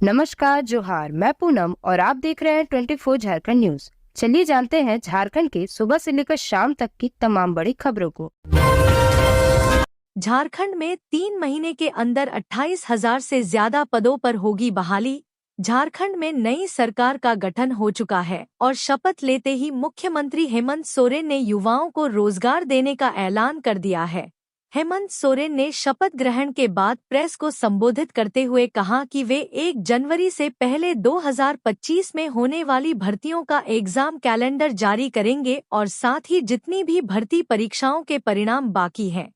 नमस्कार, जोहार। मैं पूनम और आप देख रहे हैं 24 झारखंड न्यूज। चलिए जानते हैं झारखंड के सुबह से लेकर शाम तक की तमाम बड़ी खबरों को। झारखंड में 3 महीने के अंदर 28,000 से ज्यादा पदों पर होगी बहाली। झारखंड में नई सरकार का गठन हो चुका है और शपथ लेते ही मुख्यमंत्री हेमंत सोरेन ने युवाओं को रोजगार देने का ऐलान कर दिया है। हेमंत सोरेन ने शपथ ग्रहण के बाद प्रेस को संबोधित करते हुए कहा कि वे 1 जनवरी से पहले 2025 में होने वाली भर्तियों का एग्जाम कैलेंडर जारी करेंगे और साथ ही जितनी भी भर्ती परीक्षाओं के परिणाम बाकी हैं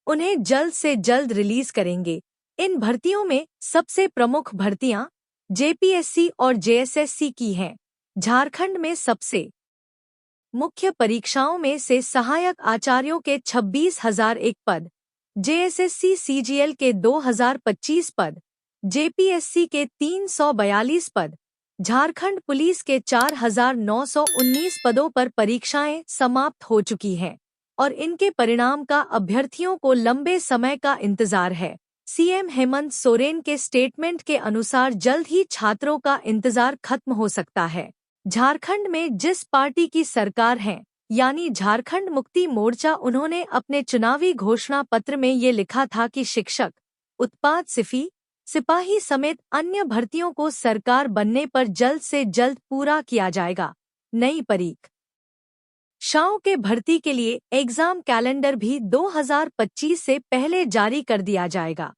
उन्हें जल्द से जल्द रिलीज करेंगे। इन भर्तियों में सबसे प्रमुख भर्तियां जेपीएससी और जेएसएससी की हैं। झारखंड में सबसे मुख्य परीक्षाओं में से सहायक आचार्यों के 26,001 पद, जेएसएससी सीजीएल के 2,025 पद, जेपीएससी के 342 पद, झारखंड पुलिस के 4,919 पदों पर परीक्षाएं समाप्त हो चुकी हैं और इनके परिणाम का अभ्यर्थियों को लंबे समय का इंतजार है। सीएम हेमंत सोरेन के स्टेटमेंट के अनुसार जल्द ही छात्रों का इंतजार खत्म हो सकता है। झारखंड में जिस पार्टी की सरकार है यानी झारखंड मुक्ति मोर्चा, उन्होंने अपने चुनावी घोषणा पत्र में ये लिखा था कि शिक्षक, उत्पाद सिपाही समेत अन्य भर्तियों को सरकार बनने पर जल्द से जल्द पूरा किया जाएगा। नई परीक्षाओं के भर्ती के लिए एग्जाम कैलेंडर भी 2025 से पहले जारी कर दिया जाएगा।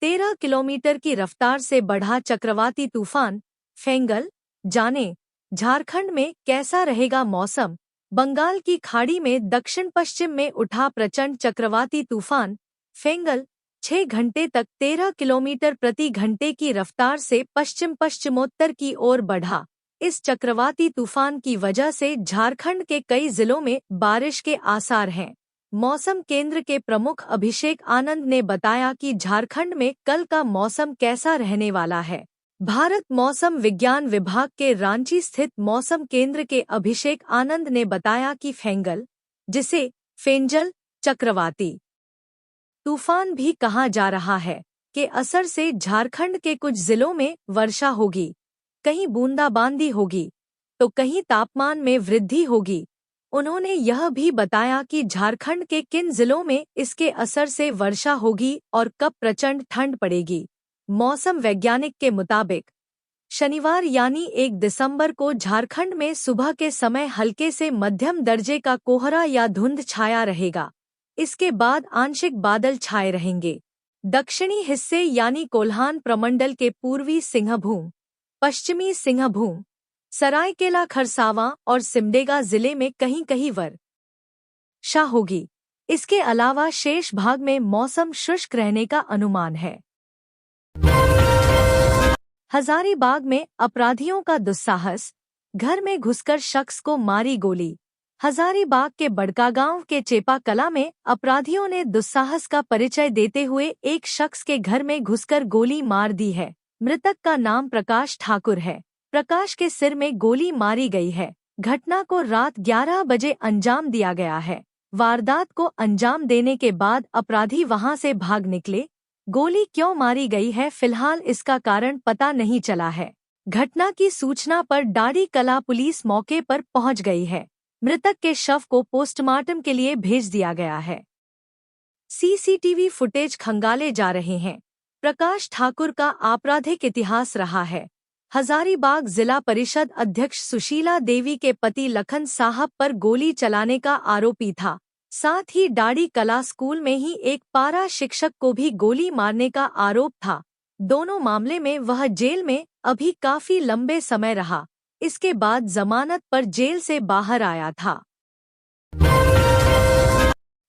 13 किलोमीटर की रफ्तार से बढ़ा चक्रवाती तूफान फेंगल। जाने झारखंड में कैसा रहेगा मौसम। बंगाल की खाड़ी में दक्षिण पश्चिम में उठा प्रचंड चक्रवाती तूफान फेंगल 6 घंटे तक 13 किलोमीटर प्रति घंटे की रफ्तार से पश्चिम पश्चिमोत्तर की ओर बढ़ा। इस चक्रवाती तूफान की वजह से झारखंड के कई जिलों में बारिश के आसार हैं। मौसम केंद्र के प्रमुख अभिषेक आनंद ने बताया कि झारखंड में कल का मौसम कैसा रहने वाला है। भारत मौसम विज्ञान विभाग के रांची स्थित मौसम केंद्र के अभिषेक आनंद ने बताया कि फेंगल, जिसे फेंजल चक्रवाती तूफान भी कहा जा रहा है, के असर से झारखंड के कुछ जिलों में वर्षा होगी, कहीं बूंदाबांदी होगी तो कहीं तापमान में वृद्धि होगी। उन्होंने यह भी बताया कि झारखंड के किन जिलों में इसके असर से वर्षा होगी और कब प्रचंड ठंड पड़ेगी। मौसम वैज्ञानिक के मुताबिक शनिवार यानी 1 दिसंबर को झारखंड में सुबह के समय हल्के से मध्यम दर्जे का कोहरा या धुंध छाया रहेगा। इसके बाद आंशिक बादल छाए रहेंगे। दक्षिणी हिस्से यानी कोल्हान प्रमंडल के पूर्वी सिंहभूम, पश्चिमी सिंहभूम, सरायकेला खरसावां और सिमडेगा जिले में कहीं कहीं वर्षा होगी। इसके अलावा शेष भाग में मौसम शुष्क रहने का अनुमान है। हजारीबाग में अपराधियों का दुस्साहस, घर में घुसकर शख्स को मारी गोली। हजारीबाग के बड़कागांव के चेपा कला में अपराधियों ने दुस्साहस का परिचय देते हुए एक शख्स के घर में घुसकर गोली मार दी है। मृतक का नाम प्रकाश ठाकुर है। प्रकाश के सिर में गोली मारी गई है। घटना को रात 11 बजे अंजाम दिया गया है। वारदात को अंजाम देने के बाद अपराधी वहां से भाग निकले। गोली क्यों मारी गई है, फिलहाल इसका कारण पता नहीं चला है। घटना की सूचना पर डाड़ी कला पुलिस मौके पर पहुंच गई है। मृतक के शव को पोस्टमार्टम के लिए भेज दिया गया है। सीसीटीवी फुटेज खंगाले जा रहे हैं। प्रकाश ठाकुर का आपराधिक इतिहास रहा है। हजारीबाग जिला परिषद अध्यक्ष सुशीला देवी के पति लखन साहब पर गोली चलाने का आरोपी था। साथ ही डाड़ी कला स्कूल में ही एक पारा शिक्षक को भी गोली मारने का आरोप था। दोनों मामले में वह जेल में अभी काफी लंबे समय रहा। इसके बाद जमानत पर जेल से बाहर आया था।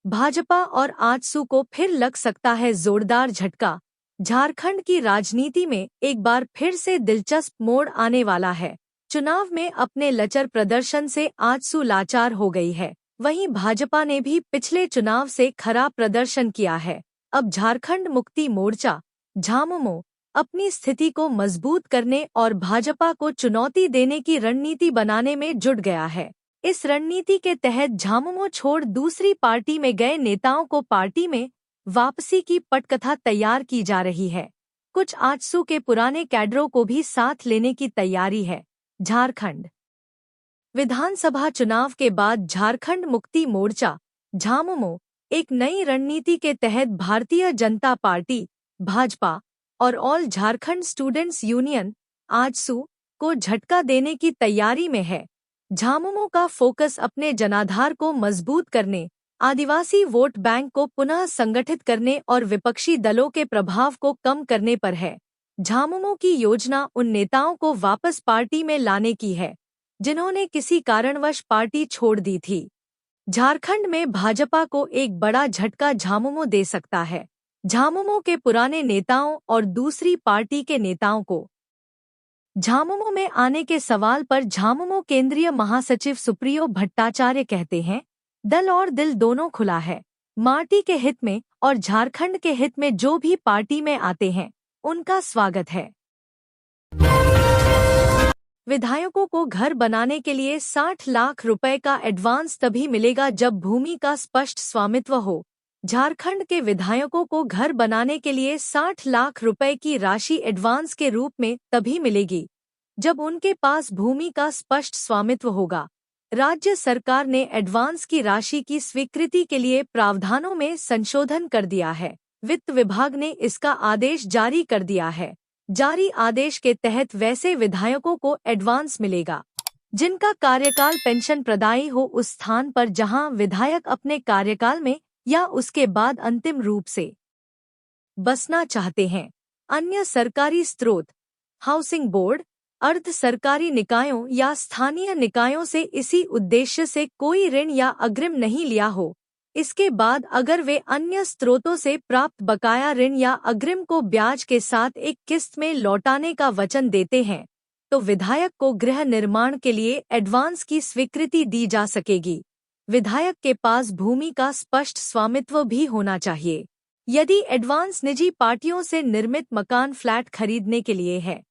भाजपा और आजसू को फिर लग सकता है जोरदार झटका। झारखंड की राजनीति में एक बार फिर से दिलचस्प मोड़ आने वाला है। चुनाव में अपने लचर प्रदर्शन से आजसू लाचार हो गई है। वहीं भाजपा ने भी पिछले चुनाव से खराब प्रदर्शन किया है। अब झारखंड मुक्ति मोर्चा झामुमो अपनी स्थिति को मजबूत करने और भाजपा को चुनौती देने की रणनीति बनाने में जुट गया है। इस रणनीति के तहत झामुमो छोड़ दूसरी पार्टी में गए नेताओं को पार्टी में वापसी की पटकथा तैयार की जा रही है। कुछ आजसू के पुराने कैडरों को भी साथ लेने की तैयारी है। झारखंड विधानसभा चुनाव के बाद झारखंड मुक्ति मोर्चा झामुमो एक नई रणनीति के तहत भारतीय जनता पार्टी भाजपा और all Jharkhand students union AJSU को झटका देने की तैयारी में है। झामुमो का फोकस अपने जनाधार को मजबूत करने, आदिवासी वोट बैंक को पुनः संगठित करने और विपक्षी दलों के प्रभाव को कम करने पर है। झामुमो की योजना उन नेताओं को वापस पार्टी में लाने की है जिन्होंने किसी कारणवश पार्टी छोड़ दी थी। झारखंड में भाजपा को एक बड़ा झटका झामुमो दे सकता है। झामुमो के पुराने नेताओं और दूसरी पार्टी के नेताओं को झामुमो में आने के सवाल पर झामुमो केंद्रीय महासचिव सुप्रियो भट्टाचार्य कहते हैं, दल और दिल दोनों खुला है। माटी के हित में और झारखंड के हित में जो भी पार्टी में आते हैं उनका स्वागत है। विधायकों को घर बनाने के लिए 60 लाख रुपए का एडवांस तभी मिलेगा जब भूमि का स्पष्ट स्वामित्व हो। झारखंड के विधायकों को घर बनाने के लिए 60 लाख रुपए की राशि एडवांस के रूप में तभी मिलेगी जब उनके पास भूमि का स्पष्ट स्वामित्व होगा। राज्य सरकार ने एडवांस की राशि की स्वीकृति के लिए प्रावधानों में संशोधन कर दिया है। वित्त विभाग ने इसका आदेश जारी कर दिया है। जारी आदेश के तहत वैसे विधायकों को एडवांस मिलेगा जिनका कार्यकाल पेंशन प्रदायी हो उस स्थान पर जहां विधायक अपने कार्यकाल में या उसके बाद अंतिम रूप से बसना चाहते हैं। अन्य सरकारी स्रोत, हाउसिंग बोर्ड, अर्ध सरकारी निकायों या स्थानीय निकायों से इसी उद्देश्य से कोई ऋण या अग्रिम नहीं लिया हो। इसके बाद अगर वे अन्य स्रोतों से प्राप्त बकाया ऋण या अग्रिम को ब्याज के साथ एक किस्त में लौटाने का वचन देते हैं तो विधायक को गृह निर्माण के लिए एडवांस की स्वीकृति दी जा सकेगी। विधायक के पास भूमि का स्पष्ट स्वामित्व भी होना चाहिए। यदि एडवांस निजी पार्टियों से निर्मित मकान फ्लैट खरीदने के लिए है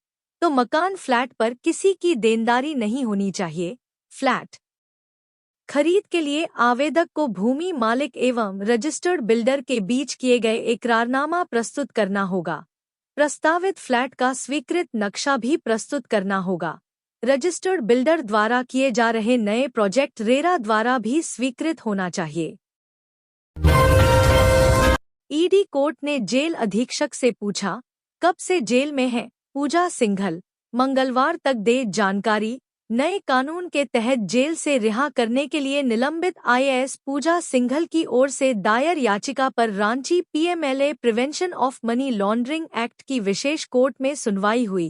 तो मकान फ्लैट पर किसी की देनदारी नहीं होनी चाहिए। फ्लैट खरीद के लिए आवेदक को भूमि मालिक एवं रजिस्टर्ड बिल्डर के बीच किए गए इकरारनामा प्रस्तुत करना होगा। प्रस्तावित फ्लैट का स्वीकृत नक्शा भी प्रस्तुत करना होगा। रजिस्टर्ड बिल्डर द्वारा किए जा रहे नए प्रोजेक्ट रेरा द्वारा भी स्वीकृत होना चाहिए। ईडी कोर्ट ने जेल अधीक्षक से पूछा, कब से जेल में है पूजा सिंघल, मंगलवार तक दे जानकारी। नए कानून के तहत जेल से रिहा करने के लिए निलंबित आईएएस पूजा सिंघल की ओर से दायर याचिका पर Ranchi PMLA prevention of money laundering act की विशेष कोर्ट में सुनवाई हुई।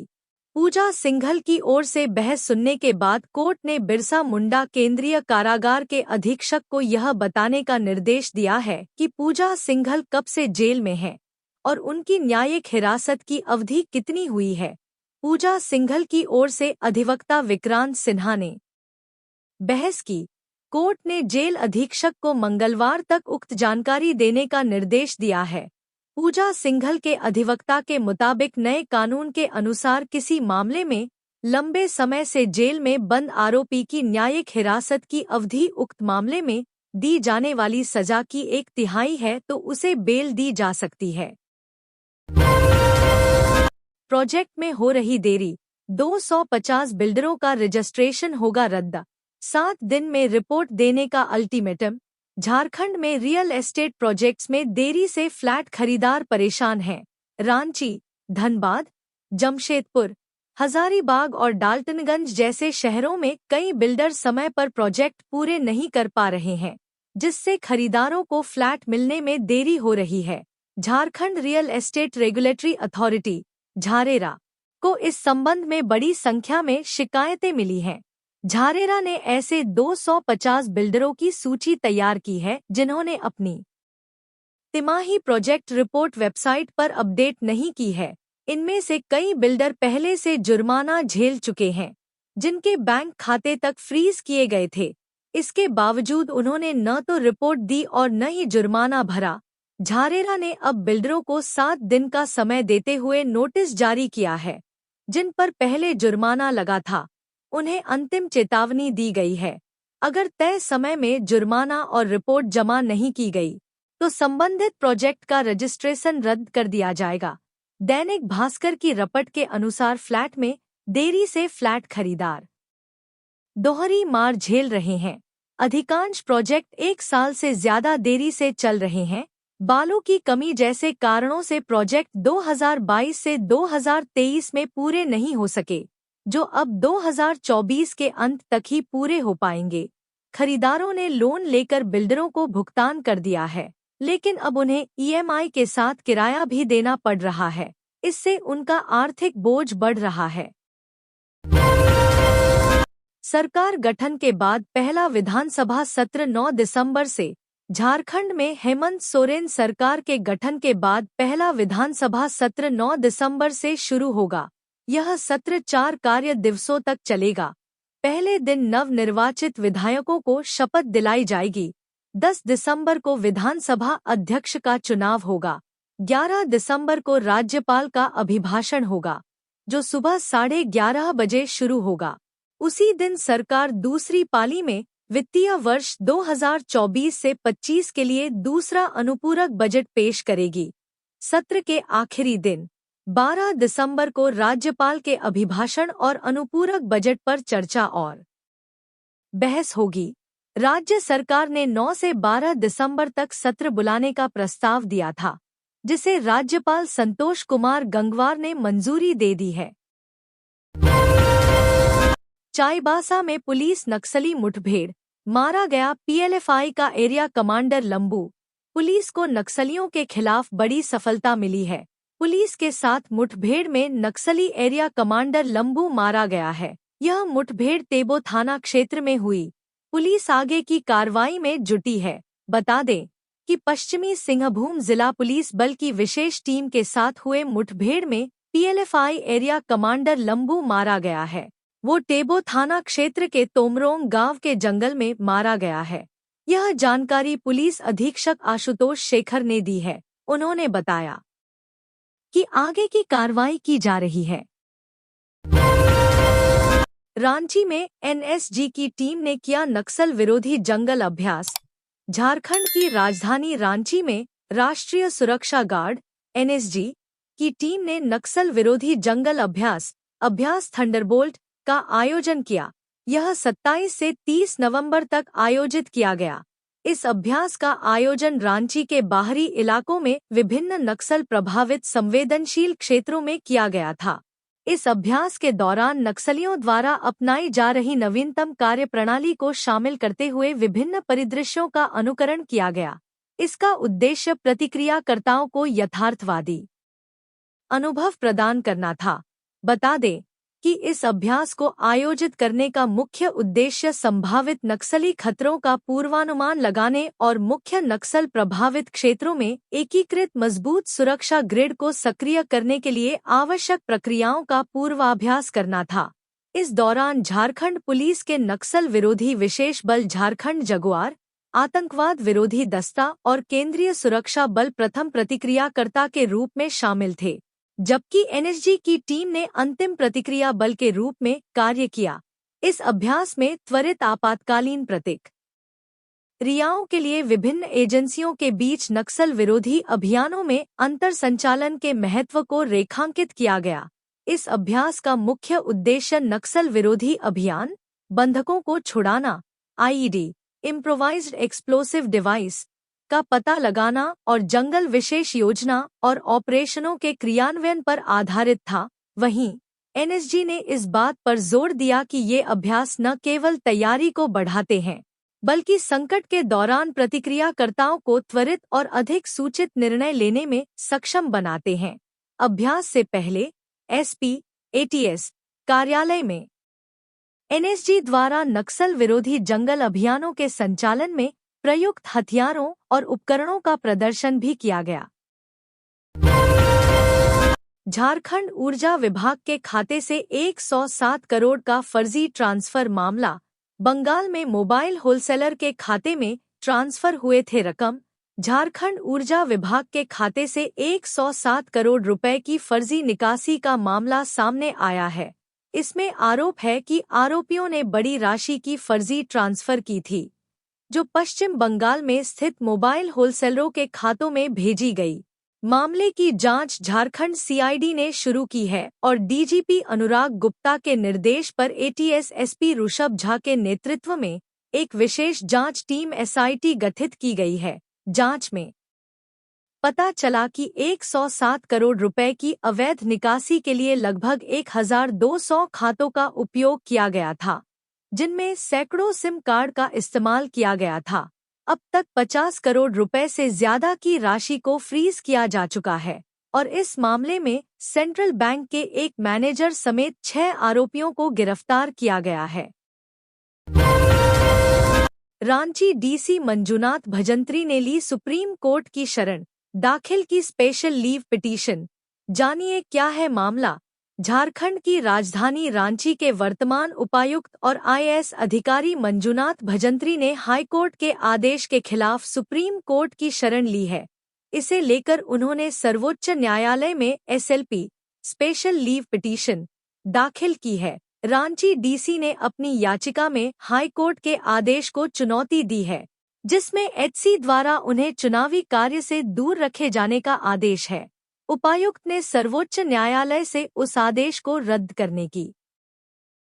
पूजा सिंघल की ओर से बहस सुनने के बाद कोर्ट ने बिरसा मुंडा केंद्रीय कारागार के अधीक्षक को यह बताने का निर्देश दिया है कि पूजा सिंघल कब से जेल में है और उनकी न्यायिक हिरासत की अवधि कितनी हुई है। पूजा सिंघल की ओर से अधिवक्ता विक्रांत सिन्हा ने बहस की। कोर्ट ने जेल अधीक्षक को मंगलवार तक उक्त जानकारी देने का निर्देश दिया है। पूजा सिंघल के अधिवक्ता के मुताबिक नए कानून के अनुसार किसी मामले में लंबे समय से जेल में बंद आरोपी की न्यायिक हिरासत की अवधि उक्त मामले में दी जाने वाली सजा की 1/3 है तो उसे बेल दी जा सकती है। प्रोजेक्ट में हो रही देरी, 250 बिल्डरों का रजिस्ट्रेशन होगा रद्द। 7 दिन में रिपोर्ट देने का अल्टीमेटम। झारखंड में रियल एस्टेट प्रोजेक्ट्स में देरी से फ्लैट खरीदार परेशान हैं। रांची, धनबाद, जमशेदपुर, हजारीबाग और डाल्टनगंज जैसे शहरों में कई बिल्डर समय पर प्रोजेक्ट पूरे नहीं कर पा रहे हैं, जिससे खरीदारों को फ्लैट मिलने में देरी हो रही है। Jharkhand real estate regulatory authority JhaRERA को इस संबंध में बड़ी संख्या में शिकायतें मिली हैं। झारेरा ने ऐसे 250 बिल्डरों की सूची तैयार की है जिन्होंने अपनी तिमाही प्रोजेक्ट रिपोर्ट वेबसाइट पर अपडेट नहीं की है। इनमें से कई बिल्डर पहले से जुर्माना झेल चुके हैं, जिनके बैंक खाते तक फ्रीज किए गए थे। इसके बावजूद उन्होंने न तो रिपोर्ट दी और न ही जुर्माना भरा। झारेरा ने अब बिल्डरों को 7 दिन का समय देते हुए नोटिस जारी किया है। जिन पर पहले जुर्माना लगा था उन्हें अंतिम चेतावनी दी गई है। अगर तय समय में जुर्माना और रिपोर्ट जमा नहीं की गई तो संबंधित प्रोजेक्ट का रजिस्ट्रेशन रद्द कर दिया जाएगा। दैनिक भास्कर की रपट के अनुसार फ्लैट में देरी से फ्लैट खरीदार दोहरी मार झेल रहे हैं। अधिकांश प्रोजेक्ट 1 साल से ज्यादा देरी से चल रहे हैं। बालू की कमी जैसे कारणों से प्रोजेक्ट 2022 से 2023 में पूरे नहीं हो सके, जो अब 2024 के अंत तक ही पूरे हो पाएंगे। खरीदारों ने लोन लेकर बिल्डरों को भुगतान कर दिया है, लेकिन अब उन्हें ईएमआई के साथ किराया भी देना पड़ रहा है। इससे उनका आर्थिक बोझ बढ़ रहा है। सरकार गठन के बाद पहला विधानसभा सत्र 9 दिसंबर से। झारखंड में हेमंत सोरेन सरकार के गठन के बाद पहला विधानसभा सत्र 9 दिसंबर से शुरू होगा। यह सत्र 4 कार्य दिवसों तक चलेगा। पहले दिन नवनिर्वाचित विधायकों को शपथ दिलाई जाएगी। 10 दिसंबर को विधानसभा अध्यक्ष का चुनाव होगा। 11 दिसंबर को राज्यपाल का अभिभाषण होगा, जो सुबह 11:30 बजे शुरू होगा। उसी दिन सरकार दूसरी पाली में वित्तीय वर्ष 2024 से 25 के लिए दूसरा अनुपूरक बजट पेश करेगी। सत्र के आखिरी दिन 12 दिसंबर को राज्यपाल के अभिभाषण और अनुपूरक बजट पर चर्चा और बहस होगी। राज्य सरकार ने 9 से 12 दिसंबर तक सत्र बुलाने का प्रस्ताव दिया था, जिसे राज्यपाल संतोष कुमार गंगवार ने मंजूरी दे दी है। चाईबासा में पुलिस नक्सली मुठभेड़, मारा गया पीएलएफआई का एरिया कमांडर लंबू। पुलिस को नक्सलियों के खिलाफ बड़ी सफलता मिली है। पुलिस के साथ मुठभेड़ में नक्सली एरिया कमांडर लंबू मारा गया है। यह मुठभेड़ तेबो थाना क्षेत्र में हुई। पुलिस आगे की कार्रवाई में जुटी है। बता दें कि पश्चिमी सिंहभूम जिला पुलिस बल की विशेष टीम के साथ हुए मुठभेड़ में पीएलएफआई एरिया कमांडर लंबू मारा गया है। वो टेबो थाना क्षेत्र के तोमरोंग गांव के जंगल में मारा गया है। यह जानकारी पुलिस अधीक्षक आशुतोष शेखर ने दी है। उन्होंने बताया कि आगे की कार्रवाई की जा रही है। रांची में एनएसजी की टीम ने किया नक्सल विरोधी जंगल अभ्यास। झारखंड की राजधानी रांची में राष्ट्रीय सुरक्षा गार्ड एनएसजी की टीम ने नक्सल विरोधी जंगल अभ्यास थंडरबोल्ट का आयोजन किया। यह 27 से 30 नवंबर तक आयोजित किया गया। इस अभ्यास का आयोजन रांची के बाहरी इलाकों में विभिन्न नक्सल प्रभावित संवेदनशील क्षेत्रों में किया गया था। इस अभ्यास के दौरान नक्सलियों द्वारा अपनाई जा रही नवीनतम कार्यप्रणाली को शामिल करते हुए विभिन्न परिदृश्यों का अनुकरण किया गया। इसका उद्देश्य प्रतिक्रियाकर्ताओं को यथार्थवादी अनुभव प्रदान करना था। बता दें कि इस अभ्यास को आयोजित करने का मुख्य उद्देश्य संभावित नक्सली खतरों का पूर्वानुमान लगाने और मुख्य नक्सल प्रभावित क्षेत्रों में एकीकृत मजबूत सुरक्षा ग्रिड को सक्रिय करने के लिए आवश्यक प्रक्रियाओं का पूर्वाभ्यास करना था। इस दौरान झारखंड पुलिस के नक्सल विरोधी विशेष बल झारखंड जगुआर, आतंकवाद विरोधी दस्ता और केंद्रीय सुरक्षा बल प्रथम प्रतिक्रियाकर्ता के रूप में शामिल थे, जबकि एनएसजी की टीम ने अंतिम प्रतिक्रिया बल के रूप में कार्य किया। इस अभ्यास में त्वरित आपातकालीन प्रतिक्रियाओं के लिए विभिन्न एजेंसियों के बीच नक्सल विरोधी अभियानों में अंतर संचालन के महत्व को रेखांकित किया गया। इस अभ्यास का मुख्य उद्देश्य नक्सल विरोधी अभियान, बंधकों को छुड़ाना, आईईडी, इम्प्रोवाइज्ड एक्सप्लोसिव डिवाइस का पता लगाना और जंगल विशेष योजना और ऑपरेशनों के क्रियान्वयन पर आधारित था। वहीं एनएसजी ने इस बात पर जोर दिया कि ये अभ्यास न केवल तैयारी को बढ़ाते हैं, बल्कि संकट के दौरान प्रतिक्रियाकर्ताओं को त्वरित और अधिक सूचित निर्णय लेने में सक्षम बनाते हैं। अभ्यास से पहले एसपी एटीएस कार्यालय में एनएसजी द्वारा नक्सल विरोधी जंगल अभियानों के संचालन में प्रयुक्त हथियारों और उपकरणों का प्रदर्शन भी किया गया। झारखंड ऊर्जा विभाग के खाते से 107 करोड़ का फर्जी ट्रांसफर मामला। बंगाल में मोबाइल होलसेलर के खाते में ट्रांसफर हुए थे रकम। झारखंड ऊर्जा विभाग के खाते से 107 करोड़ रुपए की फर्जी निकासी का मामला सामने आया है। इसमें आरोप है कि आरोपियों ने बड़ी राशि की फर्जी ट्रांसफर की थी, जो पश्चिम बंगाल में स्थित मोबाइल होलसेलरों के खातों में भेजी गई। मामले की जांच झारखंड सीआईडी ने शुरू की है और डीजीपी अनुराग गुप्ता के निर्देश पर एटीएस एसपी ऋषभ झा के नेतृत्व में एक विशेष जांच टीम एसआईटी गठित की गई है। जांच में पता चला कि 107 करोड़ रुपए की अवैध निकासी के लिए लगभग 1200 खातों का उपयोग किया गया था, जिनमें सैकड़ों सिम कार्ड का इस्तेमाल किया गया था। अब तक 50 करोड़ रुपए से ज्यादा की राशि को फ्रीज किया जा चुका है और इस मामले में सेंट्रल बैंक के एक मैनेजर समेत 6 आरोपियों को गिरफ्तार किया गया है। रांची डीसी मंजूनाथ भजंत्री ने ली सुप्रीम कोर्ट की शरण, दाखिल की स्पेशल लीव पिटीशन। जानिए क्या है मामला। झारखंड की राजधानी रांची के वर्तमान उपायुक्त और आईएएस अधिकारी मंजूनाथ भजंत्री ने हाईकोर्ट के आदेश के खिलाफ सुप्रीम कोर्ट की शरण ली है। इसे लेकर उन्होंने सर्वोच्च न्यायालय में एसएलपी स्पेशल लीव पिटीशन दाखिल की है। रांची डीसी ने अपनी याचिका में हाईकोर्ट के आदेश को चुनौती दी है, जिसमें एचसी द्वारा उन्हें चुनावी कार्य से दूर रखे जाने का आदेश है। उपायुक्त ने सर्वोच्च न्यायालय से उस आदेश को रद्द करने की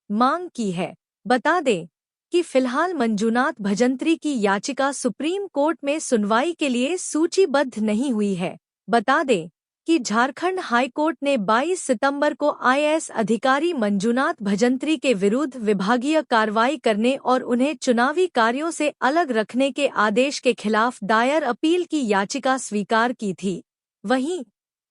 मांग की है। बता दें कि फिलहाल मंजूनाथ भजंत्री की याचिका सुप्रीम कोर्ट में सुनवाई के लिए सूचीबद्ध नहीं हुई है। बता दें कि झारखंड हाईकोर्ट ने 22 सितंबर को आईएएस अधिकारी मंजूनाथ भजंत्री के विरुद्ध विभागीय कार्रवाई करने और उन्हें चुनावी कार्यों से अलग रखने के आदेश के खिलाफ दायर अपील की याचिका स्वीकार की थी। वहीं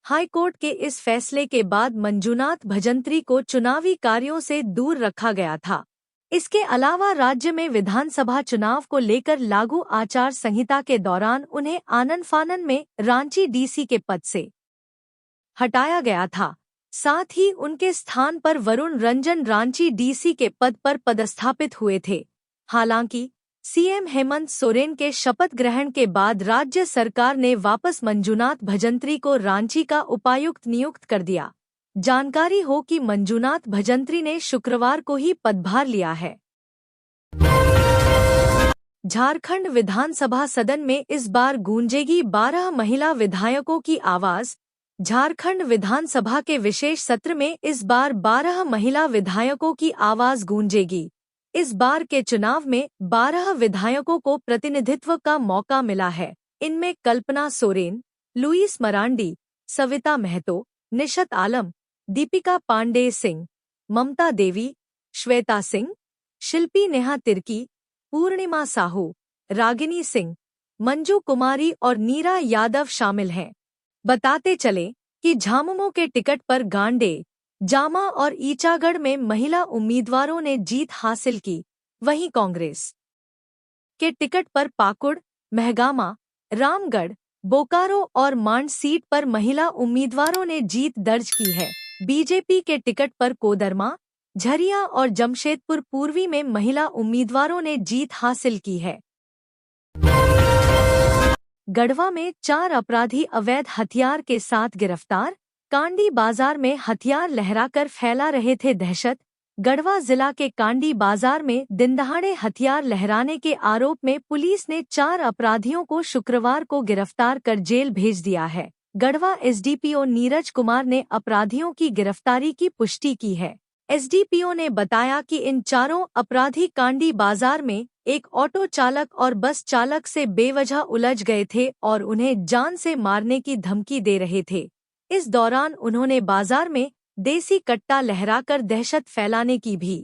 हाईकोर्ट के इस फैसले के बाद मंजूनाथ भजंत्री को चुनावी कार्यों से दूर रखा गया था। इसके अलावा राज्य में विधानसभा चुनाव को लेकर लागू आचार संहिता के दौरान उन्हें आनन फानन में रांची डीसी के पद से हटाया गया था। साथ ही उनके स्थान पर वरुण रंजन रांची डीसी के पद पर पदस्थापित हुए थे। हालांकि सीएम हेमंत सोरेन के शपथ ग्रहण के बाद राज्य सरकार ने वापस मंजूनाथ भजंत्री को रांची का उपायुक्त नियुक्त कर दिया। जानकारी हो कि मंजूनाथ भजंत्री ने शुक्रवार को ही पदभार लिया है। झारखंड विधानसभा सदन में इस बार गूंजेगी 12 महिला विधायकों की आवाज। झारखंड विधानसभा के विशेष सत्र में इस बार 12 महिला विधायकों की आवाज गूंजेगी। इस बार के चुनाव में 12 विधायकों को प्रतिनिधित्व का मौका मिला है। इनमें कल्पना सोरेन, लुईस मरांडी, सविता महतो, निशत आलम, दीपिका पांडे सिंह, ममता देवी, श्वेता सिंह, शिल्पी नेहा तिर्की, पूर्णिमा साहू, रागिनी सिंह, मंजू कुमारी और नीरा यादव शामिल हैं। बताते चले कि झामुमो के टिकट पर गांडे, जामा और ईचागढ़ में महिला उम्मीदवारों ने जीत हासिल की। वहीं कांग्रेस के टिकट पर पाकुड़, महगामा, रामगढ़, बोकारो और मांड सीट पर महिला उम्मीदवारों ने जीत दर्ज की है। बीजेपी के टिकट पर कोदरमा, झरिया और जमशेदपुर पूर्वी में महिला उम्मीदवारों ने जीत हासिल की है। गढ़वा में 4 अपराधी अवैध हथियार के साथ गिरफ्तार। कांडी बाजार में हथियार लहराकर फैला रहे थे दहशत। गढ़वा जिला के कांडी बाजार में दिनदहाड़े हथियार लहराने के आरोप में पुलिस ने 4 अपराधियों को शुक्रवार को गिरफ्तार कर जेल भेज दिया है। गढ़वा एसडीपीओ नीरज कुमार ने अपराधियों की गिरफ्तारी की पुष्टि की है। एसडीपीओ ने बताया कि इन चारों अपराधी कांडी बाजार में एक ऑटो चालक और बस चालक से बेवजह उलझ गए थे और उन्हें जान से मारने की धमकी दे रहे थे। इस दौरान उन्होंने बाजार में देसी कट्टा लहराकर दहशत फैलाने की भी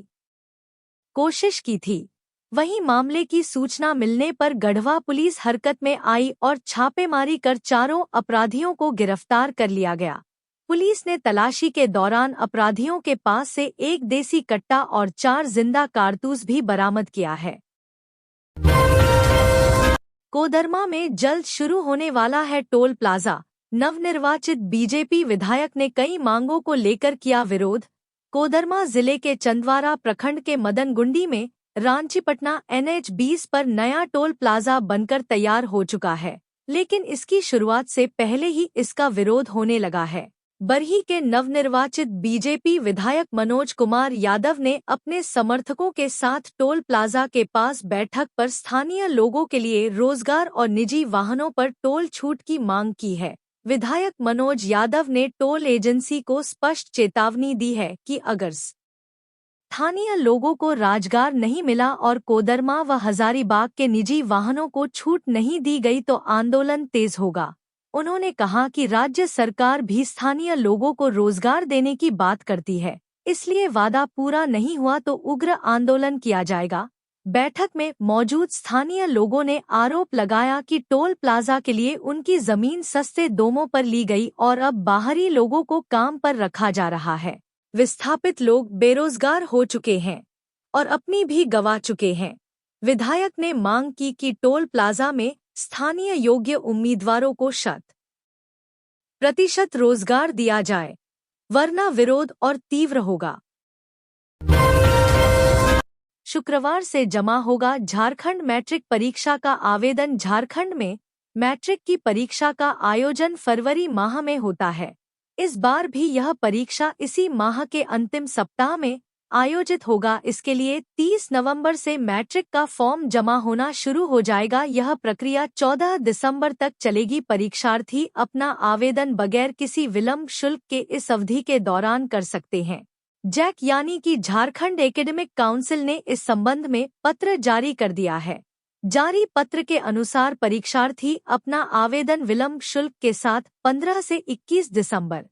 कोशिश की थी। वहीं मामले की सूचना मिलने पर गढ़वा पुलिस हरकत में आई और छापेमारी कर चारों अपराधियों को गिरफ्तार कर लिया गया। पुलिस ने तलाशी के दौरान अपराधियों के पास से एक देसी कट्टा और 4 जिंदा कारतूस भी बरामद किया है। कोदरमा में जल्द शुरू होने वाला है टोल प्लाजा। नवनिर्वाचित बीजेपी विधायक ने कई मांगों को लेकर किया विरोध। कोदरमा जिले के चंदवारा प्रखंड के मदनगुंडी में रांची पटना NH 20 पर नया टोल प्लाजा बनकर तैयार हो चुका है, लेकिन इसकी शुरुआत से पहले ही इसका विरोध होने लगा है। बरही के नवनिर्वाचित बीजेपी विधायक मनोज कुमार यादव ने अपने समर्थकों के साथ टोल प्लाजा के पास बैठक पर स्थानीय लोगों के लिए रोजगार और निजी वाहनों पर टोल छूट की मांग की है। विधायक मनोज यादव ने टोल एजेंसी को स्पष्ट चेतावनी दी है कि अगर स्थानीय लोगों को रोजगार नहीं मिला और कोदरमा व हजारीबाग के निजी वाहनों को छूट नहीं दी गई तो आंदोलन तेज होगा। उन्होंने कहा कि राज्य सरकार भी स्थानीय लोगों को रोजगार देने की बात करती है, इसलिए वादा पूरा नहीं हुआ तो उग्र आंदोलन किया जाएगा। बैठक में मौजूद स्थानीय लोगों ने आरोप लगाया कि टोल प्लाजा के लिए उनकी जमीन सस्ते दामों पर ली गई और अब बाहरी लोगों को काम पर रखा जा रहा है। विस्थापित लोग बेरोजगार हो चुके हैं और अपनी भी गंवा चुके हैं। विधायक ने मांग की कि टोल प्लाजा में स्थानीय योग्य उम्मीदवारों को 100% रोजगार दिया जाए, वरना विरोध और तीव्र होगा। शुक्रवार से जमा होगा झारखंड मैट्रिक परीक्षा का आवेदन। झारखंड में मैट्रिक की परीक्षा का आयोजन फरवरी माह में होता है। इस बार भी यह परीक्षा इसी माह के अंतिम सप्ताह में आयोजित होगा। इसके लिए 30 नवंबर से मैट्रिक का फॉर्म जमा होना शुरू हो जाएगा। यह प्रक्रिया 14 दिसंबर तक चलेगी। परीक्षार्थी अपना आवेदन बगैर किसी विलंब शुल्क के इस अवधि के दौरान कर सकते हैं। जैक यानी कि झारखंड एकेडमिक काउंसिल ने इस संबंध में पत्र जारी कर दिया है। जारी पत्र के अनुसार परीक्षार्थी अपना आवेदन विलंब शुल्क के साथ 15 से 21 दिसंबर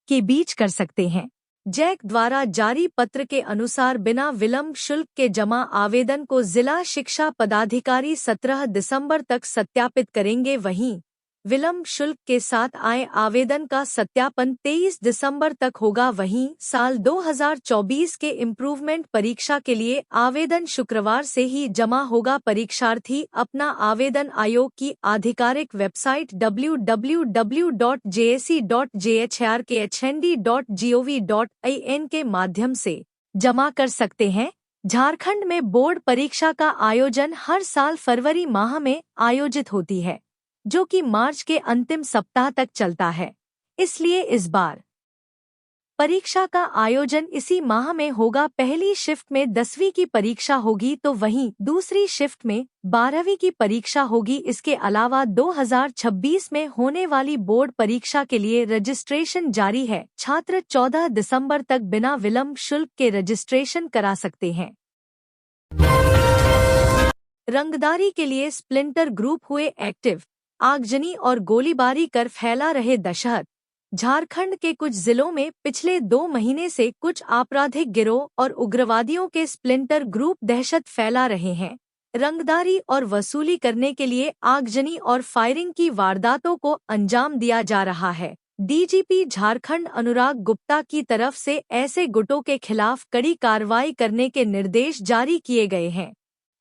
के बीच कर सकते हैं। जैक द्वारा जारी पत्र के अनुसार बिना विलंब शुल्क के जमा आवेदन को जिला शिक्षा पदाधिकारी 17 दिसंबर तक सत्यापित करेंगे। वहीं विलंब शुल्क के साथ आए आवेदन का सत्यापन 23 दिसंबर तक होगा। वहीं साल 2024 के इम्प्रूवमेंट परीक्षा के लिए आवेदन शुक्रवार से ही जमा होगा। परीक्षार्थी अपना आवेदन आयोग की आधिकारिक वेबसाइट www.jse.jhrkhnd.gov.in के माध्यम से जमा कर सकते हैं। झारखंड में बोर्ड परीक्षा का आयोजन हर साल फरवरी माह में आयोजित होती है, जो कि मार्च के अंतिम सप्ताह तक चलता है। इसलिए इस बार परीक्षा का आयोजन इसी माह में होगा। पहली शिफ्ट में 10वीं की परीक्षा होगी तो वहीं दूसरी शिफ्ट में 12वीं की परीक्षा होगी। इसके अलावा 2026 में होने वाली बोर्ड परीक्षा के लिए रजिस्ट्रेशन जारी है। छात्र 14 दिसंबर तक बिना विलंब शुल्क के रजिस्ट्रेशन करा सकते हैं। रंगदारी के लिए स्प्लिंटर ग्रुप हुए एक्टिव। आगजनी और गोलीबारी कर फैला रहे दहशत। झारखंड के कुछ जिलों में पिछले 2 महीने से कुछ आपराधिक गिरोह और उग्रवादियों के स्प्लिंटर ग्रुप दहशत फैला रहे हैं। रंगदारी और वसूली करने के लिए आगजनी और फायरिंग की वारदातों को अंजाम दिया जा रहा है। डीजीपी झारखंड अनुराग गुप्ता की तरफ से ऐसे गुटों के खिलाफ कड़ी कार्रवाई करने के निर्देश जारी किए गए हैं।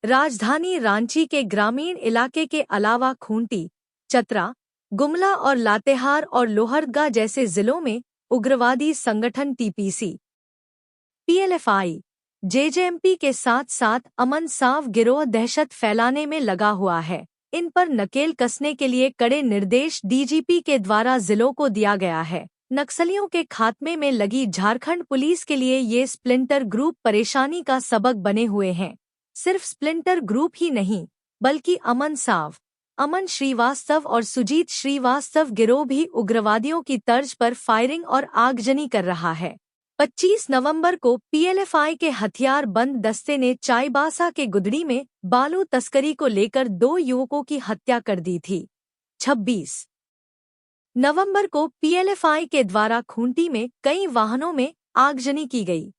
राजधानी रांची के ग्रामीण इलाके के अलावा खूंटी, चतरा, गुमला और लातेहार और लोहरदगा जैसे जिलों में उग्रवादी संगठन टीपीसी, पीएलएफआई, जेजेएमपी के साथ साथ अमन साव गिरोह दहशत फैलाने में लगा हुआ है। इन पर नकेल कसने के लिए कड़े निर्देश डीजीपी के द्वारा जिलों को दिया गया है। नक्सलियों के खात्मे में लगी झारखंड पुलिस के लिए ये स्प्लिंटर ग्रुप परेशानी का सबक बने हुए हैं। सिर्फ स्प्लिंटर ग्रुप ही नहीं, बल्कि अमन साव, अमन श्रीवास्तव और सुजीत श्रीवास्तव गिरोह भी उग्रवादियों की तर्ज पर फायरिंग और आगजनी कर रहा है। 25 नवंबर को पीएलएफआई के हथियार बंद दस्ते ने चाईबासा के गुदड़ी में बालू तस्करी को लेकर 2 युवकों की हत्या कर दी थी। 26 नवंबर को पीएलएफआई के द्वारा खूंटी में कई वाहनों में आगजनी की गई।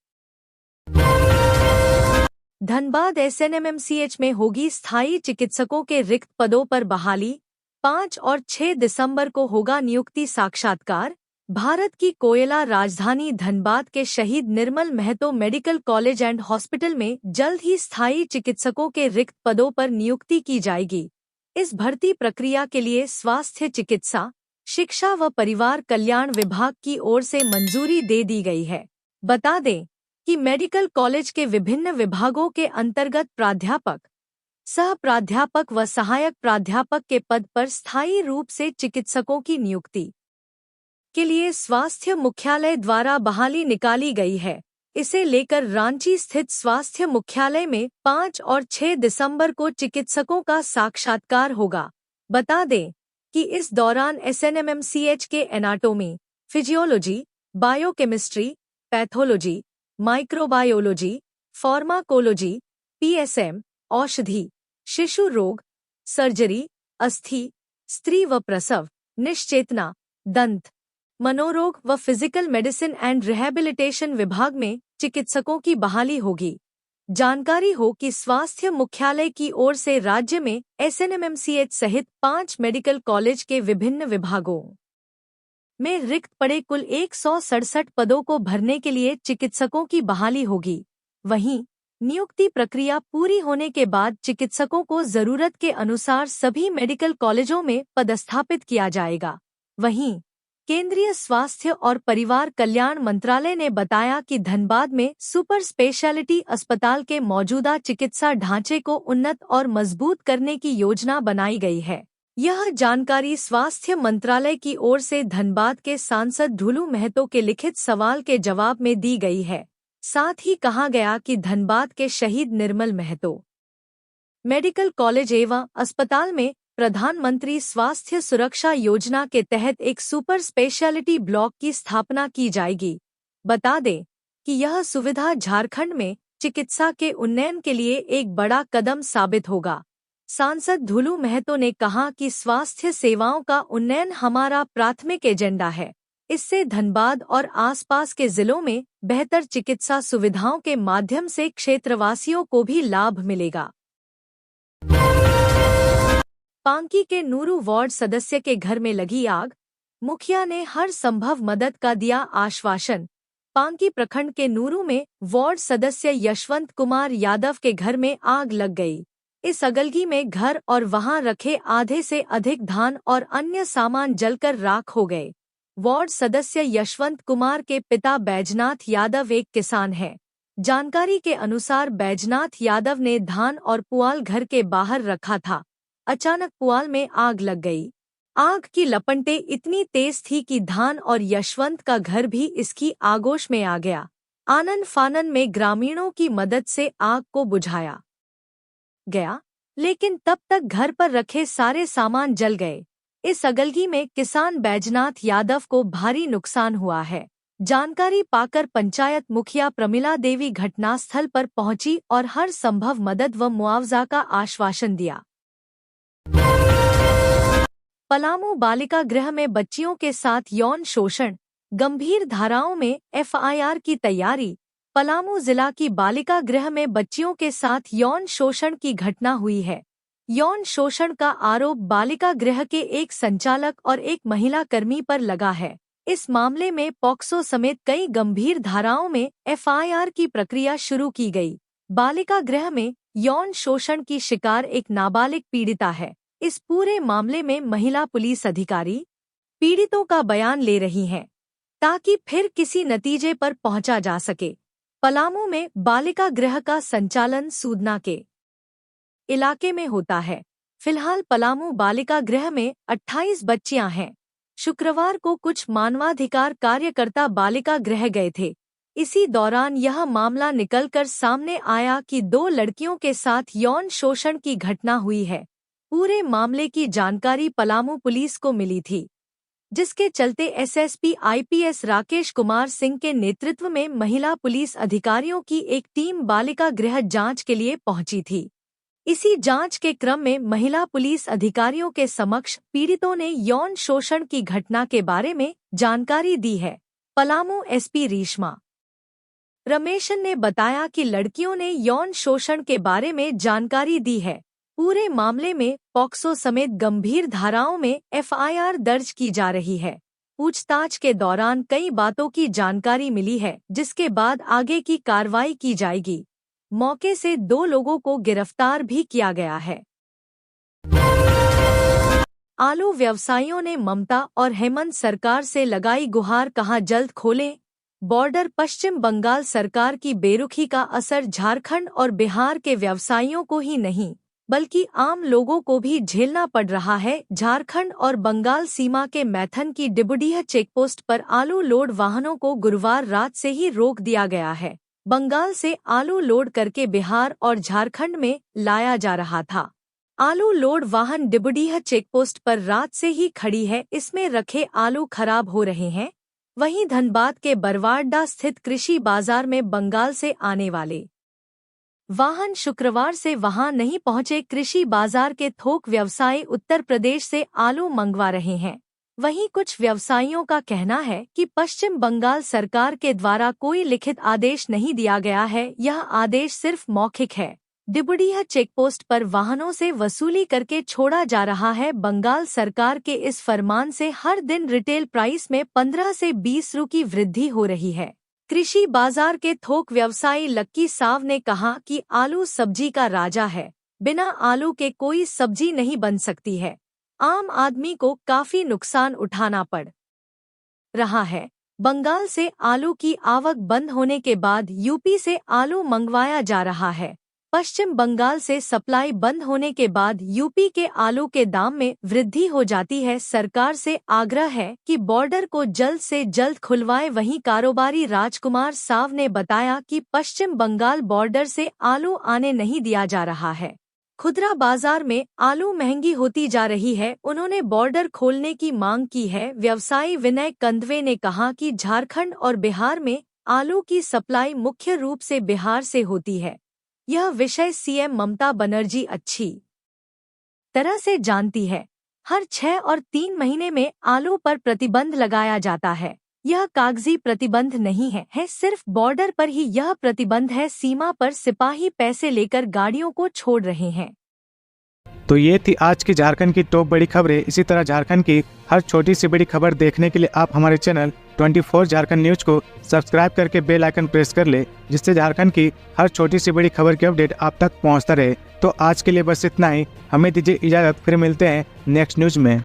धनबाद एसएनएमएमसीएच में होगी स्थायी चिकित्सकों के रिक्त पदों पर बहाली। 5 और 6 दिसंबर को होगा नियुक्ति साक्षात्कार। भारत की कोयला राजधानी धनबाद के शहीद Nirmal Mahato medical college and hospital में जल्द ही स्थायी चिकित्सकों के रिक्त पदों पर नियुक्ति की जाएगी। इस भर्ती प्रक्रिया के लिए स्वास्थ्य चिकित्सा, शिक्षा व परिवार कल्याण विभाग की ओर से मंजूरी दे दी गई है। बता दें कि मेडिकल कॉलेज के विभिन्न विभागों के अंतर्गत प्राध्यापक, सह प्राध्यापक व सहायक प्राध्यापक के पद पर स्थायी रूप से चिकित्सकों की नियुक्ति के लिए स्वास्थ्य मुख्यालय द्वारा बहाली निकाली गई है। इसे लेकर रांची स्थित स्वास्थ्य मुख्यालय में 5 और 6 दिसंबर को चिकित्सकों का साक्षात्कार होगा। बता दें कि इस दौरान एसएनएमएमसीएच के anatomy, physiology, biochemistry, pathology, microbiology, pharmacology, PSM, औषधि, शिशु रोग, सर्जरी, अस्थि, स्त्री व प्रसव, निश्चेतना, दंत, मनोरोग व फिजिकल मेडिसिन एंड रिहैबिलिटेशन विभाग में चिकित्सकों की बहाली होगी। जानकारी हो कि स्वास्थ्य मुख्यालय की ओर से राज्य में एसएनएमएमसीएच सहित 5 मेडिकल कॉलेज के विभिन्न विभागों में रिक्त पड़े कुल 167 पदों को भरने के लिए चिकित्सकों की बहाली होगी। वहीं नियुक्ति प्रक्रिया पूरी होने के बाद चिकित्सकों को जरूरत के अनुसार सभी मेडिकल कॉलेजों में पदस्थापित किया जाएगा। वहीं केंद्रीय स्वास्थ्य और परिवार कल्याण मंत्रालय ने बताया कि धनबाद में सुपर स्पेशलिटी अस्पताल के मौजूदा चिकित्सा ढांचे को उन्नत और मजबूत करने की योजना बनाई गई है। यह जानकारी स्वास्थ्य मंत्रालय की ओर से धनबाद के सांसद ढुलू महतो के लिखित सवाल के जवाब में दी गई है। साथ ही कहा गया कि धनबाद के शहीद निर्मल महतो मेडिकल कॉलेज एवं अस्पताल में प्रधानमंत्री स्वास्थ्य सुरक्षा योजना के तहत एक सुपर स्पेशलिटी ब्लॉक की स्थापना की जाएगी। बता दें कि यह सुविधा झारखंड में चिकित्सा के उन्नयन के लिए एक बड़ा कदम साबित होगा। सांसद ढुलू महतो ने कहा कि स्वास्थ्य सेवाओं का उन्नयन हमारा प्राथमिक एजेंडा है। इससे धनबाद और आसपास के जिलों में बेहतर चिकित्सा सुविधाओं के माध्यम से क्षेत्रवासियों को भी लाभ मिलेगा। पांकी के नूरू वार्ड सदस्य के घर में लगी आग, मुखिया ने हर संभव मदद का दिया आश्वासन। पांकी प्रखंड के नूरू में वार्ड सदस्य यशवंत कुमार यादव के घर में आग लग गई। इस अगलगी में घर और वहां रखे आधे से अधिक धान और अन्य सामान जलकर राख हो गए। वार्ड सदस्य यशवंत कुमार के पिता बैजनाथ यादव एक किसान हैं। जानकारी के अनुसार बैजनाथ यादव ने धान और पुआल घर के बाहर रखा था। अचानक पुआल में आग लग गई। आग की लपटें इतनी तेज थी कि धान और यशवंत का घर भी इसकी आगोश में आ गया। आनन फानन में ग्रामीणों की मदद से आग को बुझाया गया, लेकिन तब तक घर पर रखे सारे सामान जल गए। इस अगलगी में किसान बैजनाथ यादव को भारी नुकसान हुआ है। जानकारी पाकर पंचायत मुखिया प्रमिला देवी घटनास्थल पर पहुंची और हर संभव मदद व मुआवजा का आश्वासन दिया। पलामू बालिका गृह में बच्चियों के साथ यौन शोषण, गंभीर धाराओं में एफआईआर की तैयारी। पलामू जिला की बालिका गृह में बच्चियों के साथ यौन शोषण की घटना हुई है। यौन शोषण का आरोप बालिका गृह के एक संचालक और एक महिला कर्मी पर लगा है। इस मामले में पॉक्सो समेत कई गंभीर धाराओं में एफआईआर की प्रक्रिया शुरू की गई। बालिका गृह में यौन शोषण की शिकार एक नाबालिग पीड़िता है। इस पूरे मामले में महिला पुलिस अधिकारी पीड़ितों का बयान ले रही हैं, ताकि फिर किसी नतीजे पर पहुंचा जा सके। पलामू में बालिका गृह का संचालन सूदना के इलाके में होता है। फिलहाल पलामू बालिका गृह में 28 बच्चियां हैं। शुक्रवार को कुछ मानवाधिकार कार्यकर्ता बालिका गृह गए थे। इसी दौरान यह मामला निकलकर सामने आया कि 2 लड़कियों के साथ यौन शोषण की घटना हुई है। पूरे मामले की जानकारी पलामू पुलिस को मिली थी, जिसके चलते एसएसपी आईपीएस राकेश कुमार सिंह के नेतृत्व में महिला पुलिस अधिकारियों की एक टीम बालिका गृह जांच के लिए पहुंची थी। इसी जांच के क्रम में महिला पुलिस अधिकारियों के समक्ष पीड़ितों ने यौन शोषण की घटना के बारे में जानकारी दी है। पलामू एसपी रेशमा रमेशन ने बताया कि लड़कियों ने यौन शोषण के बारे में जानकारी दी है। पूरे मामले में पॉक्सो समेत गंभीर धाराओं में एफआईआर दर्ज की जा रही है। पूछताछ के दौरान कई बातों की जानकारी मिली है, जिसके बाद आगे की कार्रवाई की जाएगी। मौके से 2 लोगों को गिरफ्तार भी किया गया है। आलू व्यवसायियों ने ममता और हेमंत सरकार से लगाई गुहार, कहा जल्द खोलें बॉर्डर। पश्चिम बंगाल सरकार की बेरुखी का असर झारखंड और बिहार के व्यवसायियों को ही नहीं, बल्कि आम लोगों को भी झेलना पड़ रहा है। झारखंड और बंगाल सीमा के मैथन की डिबुडीह चेकपोस्ट पर आलू लोड वाहनों को गुरुवार रात से ही रोक दिया गया है। बंगाल से आलू लोड करके बिहार और झारखंड में लाया जा रहा था। आलू लोड वाहन डिबुडीह चेकपोस्ट पर रात से ही खड़ी है। इसमें रखे आलू खराब हो रहे हैं। वहीं धनबाद के बरवाडा स्थित कृषि बाजार में बंगाल से आने वाले वाहन शुक्रवार से वहां नहीं पहुंचे। कृषि बाजार के थोक व्यवसायी उत्तर प्रदेश से आलू मंगवा रहे हैं। वहीं कुछ व्यवसायियों का कहना है कि पश्चिम बंगाल सरकार के द्वारा कोई लिखित आदेश नहीं दिया गया है, यह आदेश सिर्फ मौखिक है। डिबुडीह चेकपोस्ट पर वाहनों से वसूली करके छोड़ा जा रहा है। बंगाल सरकार के इस फरमान से हर दिन रिटेल प्राइस में 15 से 20 रु की वृद्धि हो रही है। कृषि बाजार के थोक व्यवसायी लक्की साव ने कहा कि आलू सब्जी का राजा है, बिना आलू के कोई सब्जी नहीं बन सकती है। आम आदमी को काफी नुकसान उठाना पड़ रहा है। बंगाल से आलू की आवक बंद होने के बाद यूपी से आलू मंगवाया जा रहा है। पश्चिम बंगाल से सप्लाई बंद होने के बाद यूपी के आलू के दाम में वृद्धि हो जाती है। सरकार से आग्रह है कि बॉर्डर को जल्द से जल्द खुलवाए। वहीं कारोबारी राजकुमार साव ने बताया कि पश्चिम बंगाल बॉर्डर से आलू आने नहीं दिया जा रहा है। खुदरा बाजार में आलू महंगी होती जा रही है। उन्होंने बॉर्डर खोलने की मांग की है। व्यवसायी विनय कंदवे ने कहा कि झारखंड और बिहार में आलू की सप्लाई मुख्य रूप से बिहार से होती है। यह विषय सीएम ममता बनर्जी अच्छी तरह से जानती है। हर 6 और 3 महीने में आलू पर प्रतिबंध लगाया जाता है। यह कागजी प्रतिबंध नहीं है, सिर्फ बॉर्डर पर ही यह प्रतिबंध है। सीमा पर सिपाही पैसे लेकर गाड़ियों को छोड़ रहे हैं। तो ये थी आज की झारखंड की टॉप बड़ी खबरें। इसी तरह झारखंड की हर छोटी सी बड़ी खबर देखने के लिए आप हमारे चैनल 24 झारखंड न्यूज को सब्सक्राइब करके बेल आइकन प्रेस कर ले, जिससे झारखंड की हर छोटी सी बड़ी खबर की अपडेट आप तक पहुंचता रहे। तो आज के लिए बस इतना ही। हमें दीजिए इजाजत, फिर मिलते हैं नेक्स्ट न्यूज में।